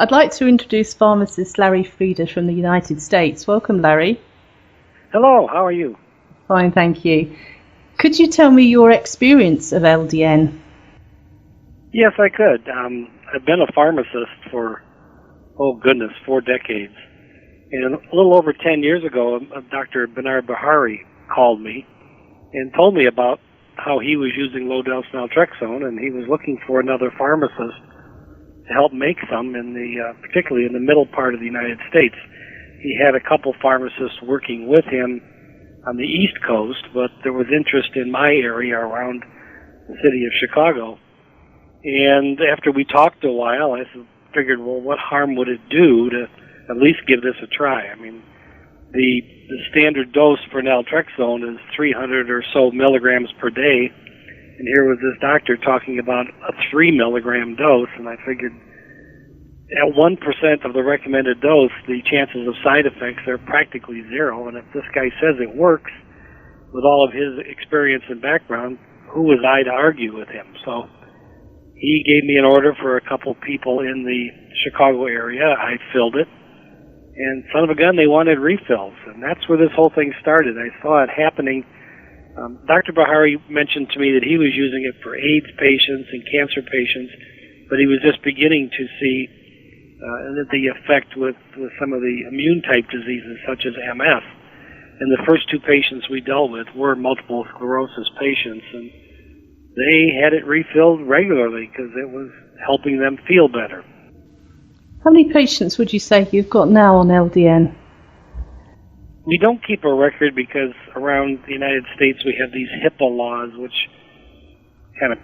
I'd like to introduce pharmacist Larry Frieder from the United States. Welcome, Larry. Hello, how are you? Fine, thank you. Could you tell me your experience of LDN? Yes, I could. I've been a pharmacist for, 4 decades. And a little over 10 years ago, Dr. Bernard Bahari called me and told me about how he was using low-dose naltrexone, and he was looking for another pharmacist to help make some, particularly in the middle part of the United States. He had a couple pharmacists working with him on the East Coast, but there was interest in my area around the city of Chicago. And after we talked a while, I figured, well, what harm would it do to at least give this a try? I mean, the standard dose for naltrexone is 300 or so milligrams per day, and here was this doctor talking about a 3 milligram dose, and I figured at 1% of the recommended dose, the chances of side effects are practically zero, and if this guy says it works, with all of his experience and background, who was I to argue with him? So he gave me an order for a couple people in the Chicago area. I filled it, and son of a gun, they wanted refills, and that's where this whole thing started. I saw it happening. Dr. Bahari mentioned to me that he was using it for AIDS patients and cancer patients, but he was just beginning to see the effect with some of the immune-type diseases, such as MS. And the first 2 patients we dealt with were multiple sclerosis patients, and they had it refilled regularly because it was helping them feel better. How many patients would you say you've got now on LDN? We don't keep a record because around the United States we have these HIPAA laws which kind of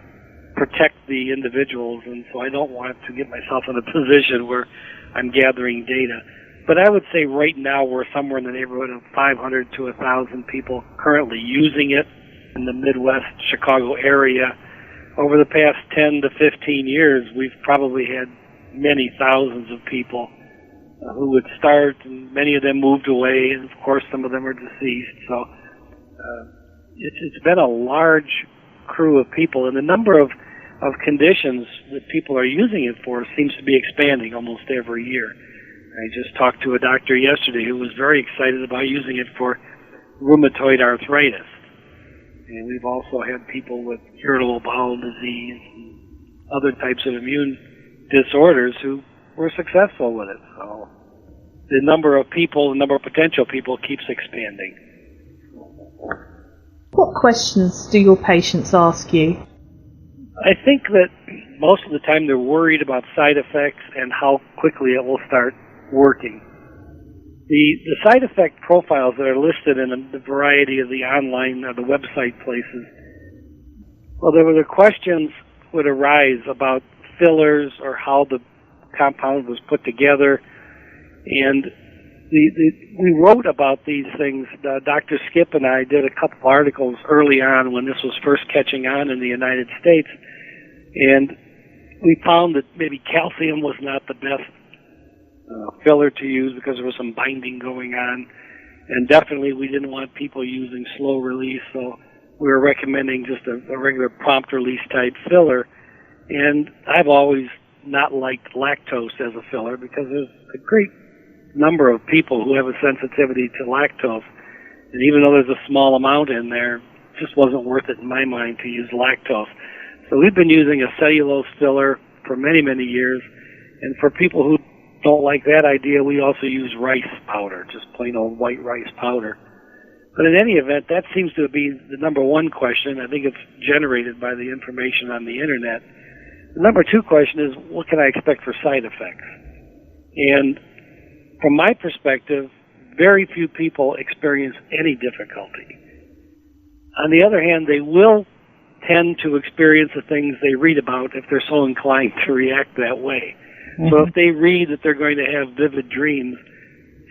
protect the individuals, and so I don't want to get myself in a position where I'm gathering data. But I would say right now we're somewhere in the neighborhood of 500 to 1,000 people currently using it in the Midwest Chicago area. Over the past 10 to 15 years, we've probably had many thousands of people who would start, and many of them moved away, and of course some of them are deceased. So it's been a large crew of people, and the number of conditions that people are using it for seems to be expanding almost every year. I just talked to a doctor yesterday who was very excited about using it for rheumatoid arthritis. And we've also had people with irritable bowel disease and other types of immune disorders who were successful with it. So the number of people, the number of potential people keeps expanding. What questions do your patients ask you? I think that most of the time they're worried about side effects and how quickly it will start working. The side effect profiles that are listed in the variety of the online or the website places, well, there were the questions would arise about fillers or how the compound was put together, and we wrote about these things. Dr. Skip and I did a couple articles early on when this was first catching on in the United States, and we found that maybe calcium was not the best filler to use because there was some binding going on, and definitely we didn't want people using slow release, so we were recommending just a regular prompt release type filler. And I've always not liked lactose as a filler because there's a great number of people who have a sensitivity to lactose, and even though there's a small amount in there, it just wasn't worth it in my mind to use lactose. So we've been using a cellulose filler for many, many years, and for people who don't like that idea, we also use rice powder, just plain old white rice powder. But in any event, that seems to be the number one question. I think it's generated by the information on the internet. The number 2 question is, what can I expect for side effects? And from my perspective, very few people experience any difficulty. On the other hand, they will tend to experience the things they read about if they're so inclined to react that way. Mm-hmm. So if they read that they're going to have vivid dreams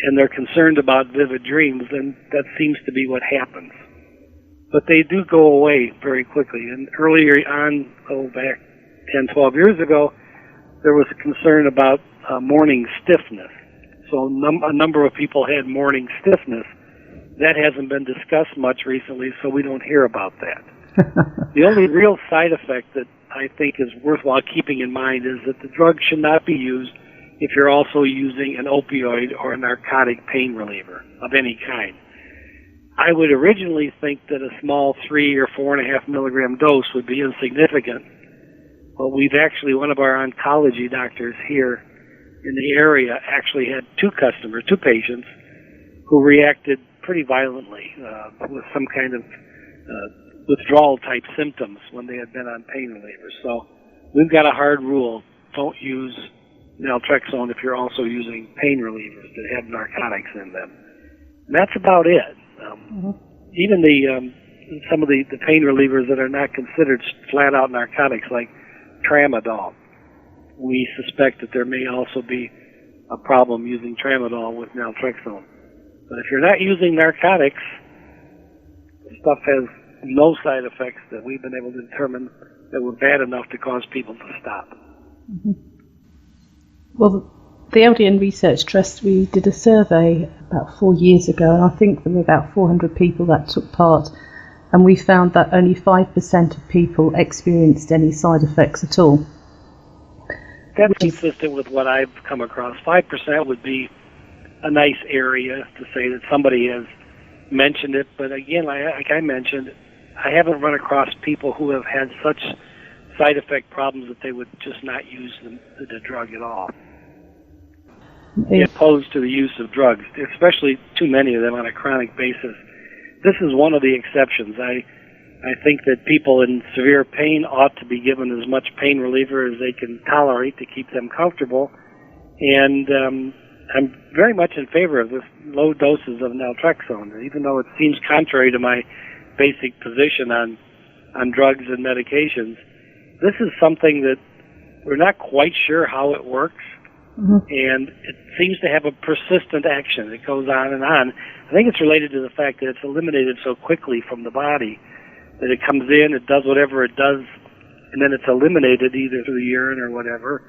and they're concerned about vivid dreams, then that seems to be what happens. But they do go away very quickly. And earlier on, back 10, 12 years ago, there was a concern about morning stiffness. So a number of people had morning stiffness. That hasn't been discussed much recently, so we don't hear about that. The only real side effect that I think is worthwhile keeping in mind is that the drug should not be used if you're also using an opioid or a narcotic pain reliever of any kind. I would originally think that a small 3 or 4.5 milligram dose would be insignificant, but we've actually, one of our oncology doctors here in the area actually had two patients who reacted pretty violently with some kind of withdrawal type symptoms when they had been on pain relievers. So we've got a hard rule: don't use naltrexone if you're also using pain relievers that have narcotics in them. And that's about it. Even some of the pain relievers that are not considered flat out narcotics, like tramadol, we suspect that there may also be a problem using tramadol with naltrexone. But if you're not using narcotics, the stuff has no side effects that we've been able to determine that were bad enough to cause people to stop. Mm-hmm. Well, the LDN Research Trust, we did a survey about 4 years ago, and I think there were about 400 people that took part, and we found that only 5% of people experienced any side effects at all. That's consistent with what I've come across. 5% would be a nice area to say that somebody has mentioned it, but again, like I mentioned, I haven't run across people who have had such side effect problems that they would just not use the drug at all. Opposed to the use of drugs, especially too many of them on a chronic basis. This is one of the exceptions. I think that people in severe pain ought to be given as much pain reliever as they can tolerate to keep them comfortable, and I'm very much in favor of this low doses of naltrexone, even though it seems contrary to my basic position on drugs and medications. This is something that we're not quite sure how it works. Mm-hmm. And it seems to have a persistent action. It goes on and on. I think it's related to the fact that it's eliminated so quickly from the body that it comes in, it does whatever it does, and then it's eliminated either through the urine or whatever,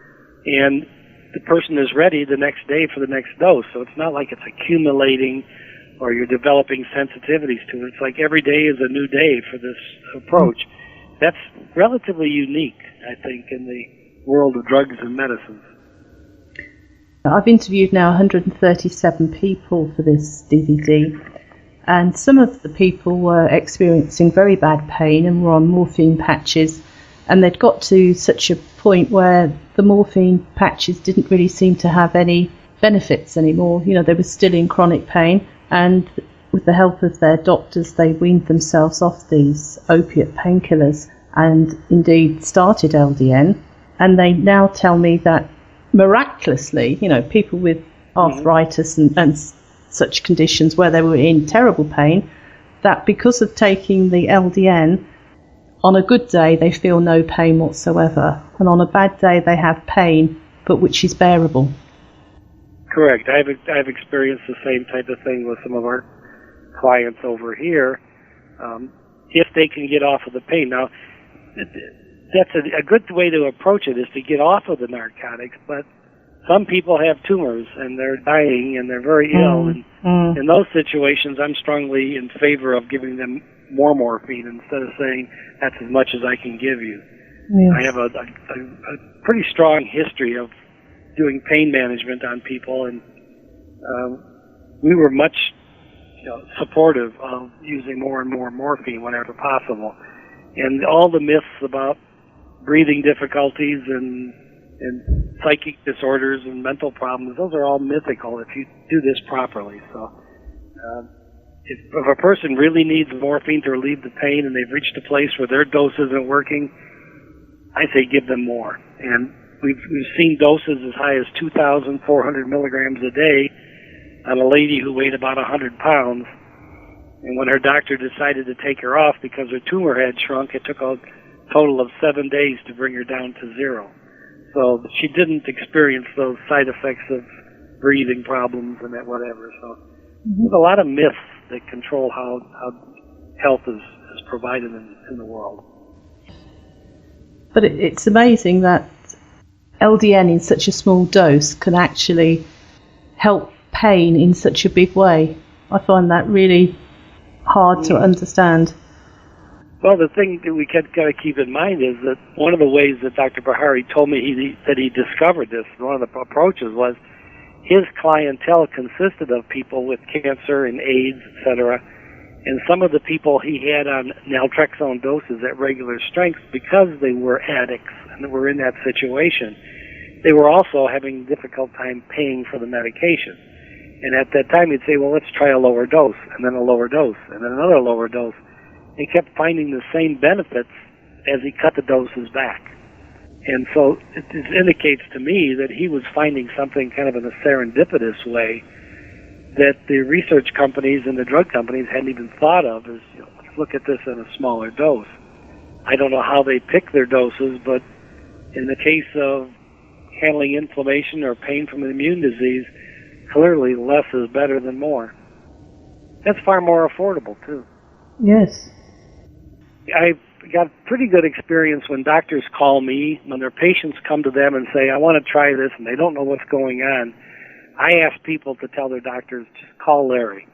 and the person is ready the next day for the next dose. So it's not like it's accumulating or you're developing sensitivities to it. It's like every day is a new day for this approach. Mm-hmm. That's relatively unique, I think, in the world of drugs and medicines. I've interviewed now 137 people for this DVD, and some of the people were experiencing very bad pain and were on morphine patches, and they'd got to such a point where the morphine patches didn't really seem to have any benefits anymore. You know, they were still in chronic pain, and with the help of their doctors, they weaned themselves off these opiate painkillers and indeed started LDN, and they now tell me that miraculously, you know, people with arthritis and such conditions where they were in terrible pain, that because of taking the LDN, on a good day they feel no pain whatsoever, and on a bad day they have pain, but which is bearable. Correct. I've experienced the same type of thing with some of our clients over here, if they can get off of the pain. Now, that's a good way to approach it, is to get off of the narcotics, but some people have tumors and they're dying and they're very ill, and in those situations I'm strongly in favor of giving them more morphine instead of saying that's as much as I can give you. Yes. I have a pretty strong history of doing pain management on people, and we were much supportive of using more and more morphine whenever possible. And all the myths about breathing difficulties and psychic disorders and mental problems, those are all mythical if you do this properly. So if a person really needs morphine to relieve the pain and they've reached a place where their dose isn't working, I say give them more. And we've seen doses as high as 2,400 milligrams a day on a lady who weighed about 100 pounds. And when her doctor decided to take her off because her tumor had shrunk, it took a total of 7 days to bring her down to zero. So she didn't experience those side effects of breathing problems and that whatever. So there's a lot of myths that control how health is provided in the world. But it's amazing that LDN in such a small dose can actually help pain in such a big way. I find that really hard to understand. Well, the thing that we got to keep in mind is that one of the ways that Dr. Bahari told me that he discovered this, one of the approaches was his clientele consisted of people with cancer and AIDS, etc., and some of the people he had on naltrexone doses at regular strength, because they were addicts and were in that situation, they were also having a difficult time paying for the medication. And at that time, he'd say, well, let's try a lower dose, and then a lower dose, and then another lower dose. He kept finding the same benefits as he cut the doses back. And so it indicates to me that he was finding something kind of in a serendipitous way that the research companies and the drug companies hadn't even thought of, as, let's look at this in a smaller dose. I don't know how they pick their doses, but in the case of handling inflammation or pain from an immune disease, clearly less is better than more. That's far more affordable, too. Yes. I've got pretty good experience when doctors call me, when their patients come to them and say, I want to try this, and they don't know what's going on. I ask people to tell their doctors, just call Larry.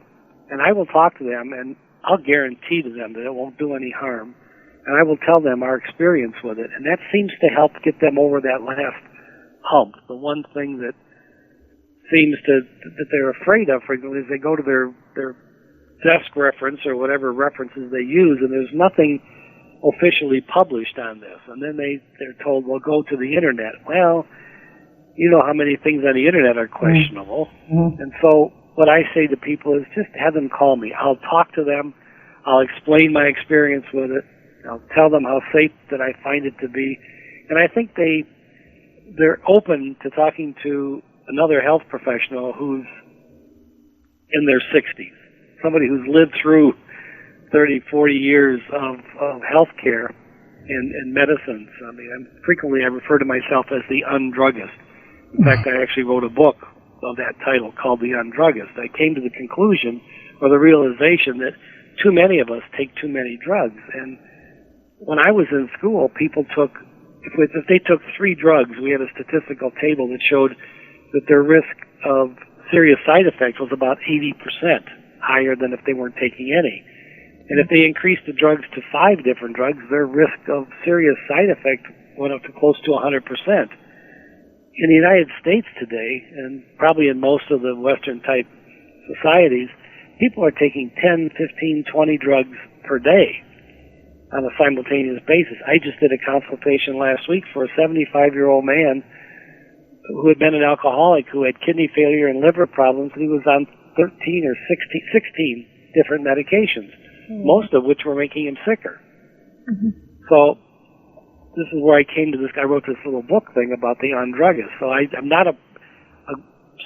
And I will talk to them, and I'll guarantee to them that it won't do any harm. And I will tell them our experience with it. And that seems to help get them over that last hump. The one thing that that they're afraid of frequently is they go to their desk reference or whatever references they use, and there's nothing officially published on this. And then they're told, well, go to the Internet. Well, you know how many things on the Internet are questionable. Mm-hmm. And so what I say to people is just have them call me. I'll talk to them. I'll explain my experience with it. I'll tell them how safe that I find it to be. And I think they're open to talking to another health professional who's in their 60s, somebody who's lived through 30, 40 years of health care and medicines. I mean, I refer to myself as the undruggist. In fact, I actually wrote a book of that title called The Undruggist. I came to the conclusion or the realization that too many of us take too many drugs. And when I was in school, people took, if they took 3 drugs, we had a statistical table that showed that their risk of serious side effects was about 80% higher than if they weren't taking any. And if they increased the drugs to 5 different drugs, their risk of serious side effect went up to close to 100%. In the United States today, and probably in most of the Western-type societies, people are taking 10, 15, 20 drugs per day on a simultaneous basis. I just did a consultation last week for a 75-year-old man who had been an alcoholic, who had kidney failure and liver problems, and he was on 13 or 16 different medications, most of which were making him sicker. Mm-hmm. So this is where I came to this. I wrote this little book thing about the undruggist. So I'm not a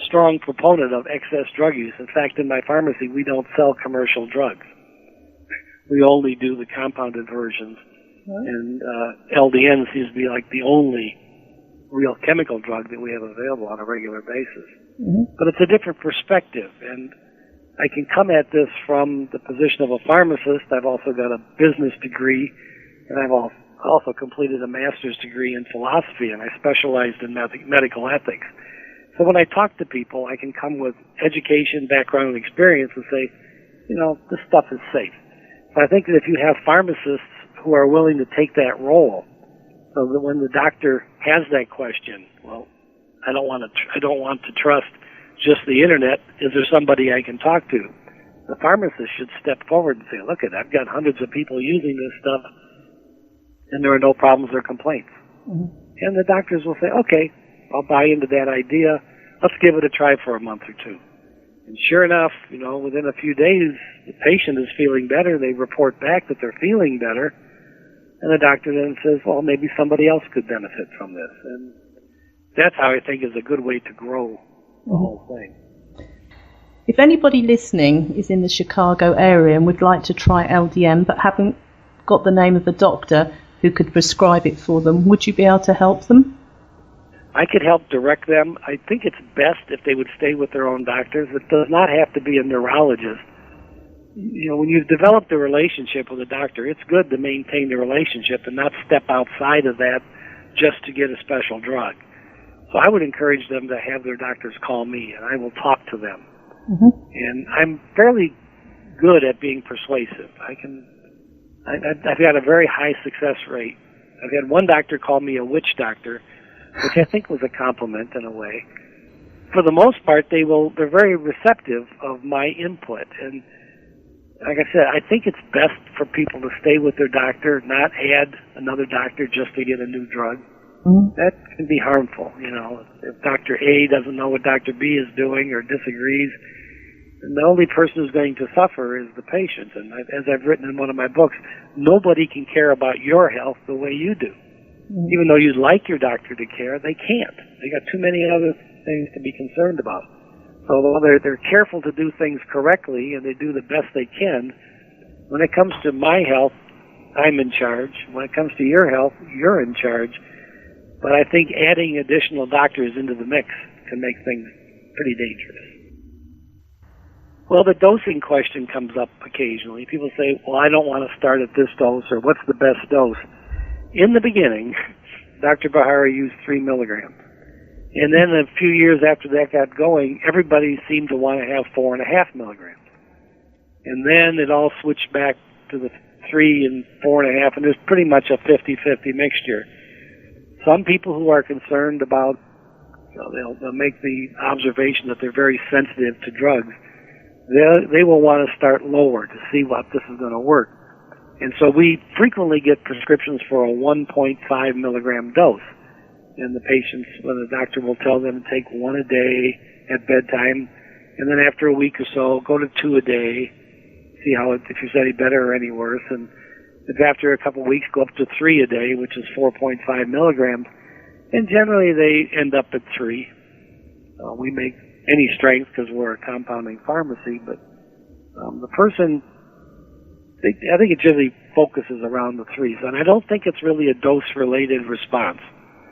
strong proponent of excess drug use. In fact, in my pharmacy, we don't sell commercial drugs. We only do the compounded versions. Mm-hmm. And LDN seems to be like the only real chemical drug that we have available on a regular basis. Mm-hmm. But it's a different perspective, and I can come at this from the position of a pharmacist. I've also got a business degree, and I've also completed a master's degree in philosophy, and I specialized in medical ethics. So when I talk to people, I can come with education, background, and experience and say, this stuff is safe. So I think that if you have pharmacists who are willing to take that role, so that when the doctor has that question, well, I don't want to trust just the Internet. Is there somebody I can talk to? The pharmacist should step forward and say, look, I've got hundreds of people using this stuff, and there are no problems or complaints. Mm-hmm. And the doctors will say, okay, I'll buy into that idea. Let's give it a try for a month or 2. And sure enough, within a few days, the patient is feeling better. They report back that they're feeling better. And the doctor then says, well, maybe somebody else could benefit from this. And that's how I think is a good way to grow the whole thing. If anybody listening is in the Chicago area and would like to try LDN but haven't got the name of a doctor who could prescribe it for them, would you be able to help them? I could help direct them. I think it's best if they would stay with their own doctors. It does not have to be a neurologist. When you've developed a relationship with a doctor, it's good to maintain the relationship and not step outside of that just to get a special drug. So I would encourage them to have their doctors call me, and I will talk to them. Mm-hmm. And I'm fairly good at being persuasive. I've got a very high success rate. I've had one doctor call me a witch doctor, which I think was a compliment in a way. For the most part, they're very receptive of my input. And like I said, I think it's best for people to stay with their doctor, not add another doctor just to get a new drug. Mm-hmm. That can be harmful, you know. If Dr. A doesn't know what Dr. B is doing or disagrees, then the only person who's going to suffer is the patient. And as I've written in one of my books, nobody can care about your health the way you do. Mm-hmm. Even though you'd like your doctor to care, they can't. They got too many other things to be concerned about. So although they're careful to do things correctly and they do the best they can, when it comes to my health, I'm in charge. When it comes to your health, you're in charge. But I think adding additional doctors into the mix can make things pretty dangerous. Well, the dosing question comes up occasionally. People say, well, I don't want to start at this dose, or what's the best dose? In the beginning, Dr. Bahari used 3 milligrams. And then a few years after that got going, everybody seemed to want to have 4.5 milligrams. And then it all switched back to the 3 and 4.5, and there's pretty much a 50-50 mixture. Some people who are concerned about, they'll make the observation that they're very sensitive to drugs. They will want to start lower to see what this is going to work. And so we frequently get prescriptions for a 1.5 milligram dose. And the patients, when the doctor will tell them to take 1 a day at bedtime, and then after a week or so, go to 2 a day, see if it's any better or any worse. And if after a couple of weeks, go up to 3 a day, which is 4.5 milligrams. And generally they end up at 3. We make any strength because we're a compounding pharmacy, but the person, I think it generally focuses around the 3s. And I don't think it's really a dose-related response.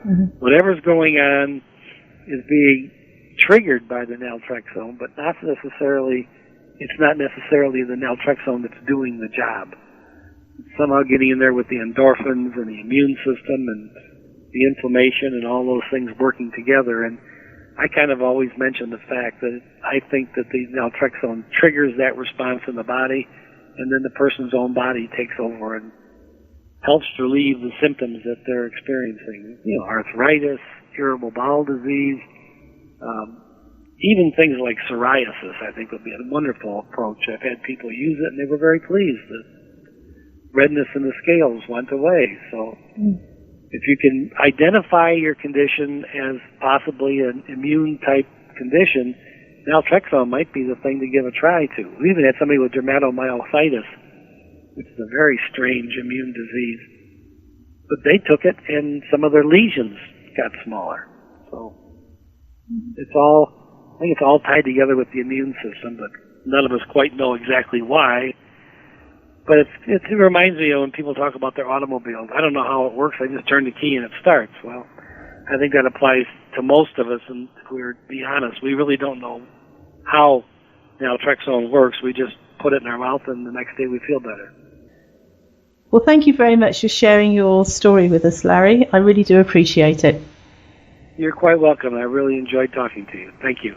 Mm-hmm. Whatever's going on is being triggered by the naltrexone, but it's not necessarily the naltrexone that's doing the job. It's somehow getting in there with the endorphins and the immune system and the inflammation and all those things working together. And I kind of always mention the fact that I think that the naltrexone triggers that response in the body, and then the person's own body takes over and helps relieve the symptoms that they're experiencing. You know, arthritis, irritable bowel disease, even things like psoriasis, I think would be a wonderful approach. I've had people use it and they were very pleased. The redness in the scales went away. So if you can identify your condition as possibly an immune-type condition, naltrexone might be the thing to give a try to. We even had somebody with dermatomyositis, which is a very strange immune disease. But they took it and some of their lesions got smaller. So I think it's all tied together with the immune system, but none of us quite know exactly why. But it reminds me of when people talk about their automobiles. I don't know how it works. I just turn the key and it starts. Well, I think that applies to most of us, and if we were to be honest, we really don't know how naltrexone works. We just put it in our mouth and the next day we feel better. Well, thank you very much for sharing your story with us, Larry. I really do appreciate it. You're quite welcome. I really enjoyed talking to you. Thank you.